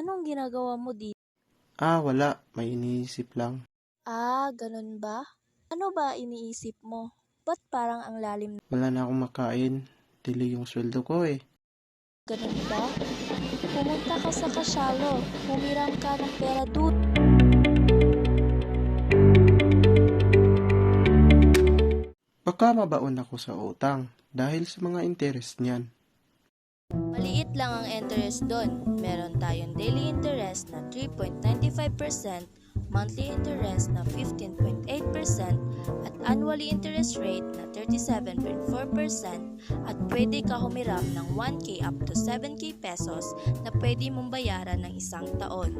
Anong ginagawa mo dito? Wala. May iniisip lang. Ganun ba? Ano ba iniisip mo? Ba't parang ang lalim na? Wala na akong makain. Dili yung sweldo ko eh. Ganun ba? Pumunta ka sa kasyalo. Humiram ka ng pera doon. Baka mabaon ako sa utang dahil sa mga interest niyan. Maliit lang ang interest doon. Meron tayong daily interest na 3.95%, monthly interest na 15.8%, at annually interest rate na 37.4%, at pwede ka humiram ng 1K up to 7K pesos na pwede mong bayaran ng isang taon.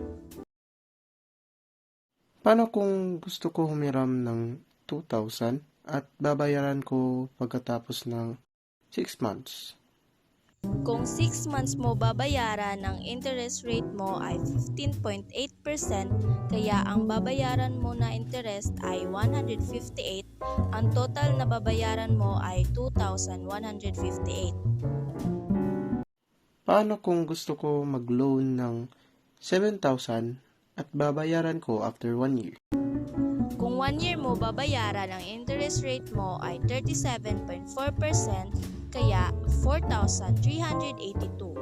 Paano kung gusto ko humiram ng 2,000 at babayaran ko pagkatapos ng 6 months? Kung 6 months mo babayaran, ang interest rate mo ay 15.8%, kaya ang babayaran mo na interest ay 158, ang total na babayaran mo ay 2,158. Paano kung gusto ko mag-loan ng 7,000 at babayaran ko after 1 year? Kung 1 year mo babayaran, ang interest rate mo ay 37.4%, kaya 4,382.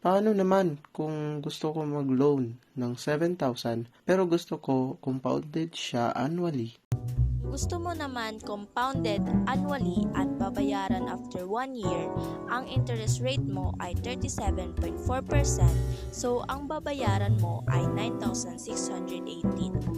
Paano naman kung gusto ko mag-loan ng 7,000 pero gusto ko compounded siya annually? Gusto mo naman compounded annually at babayaran after 1 year, ang interest rate mo ay 37.4%, so ang babayaran mo ay 9,618.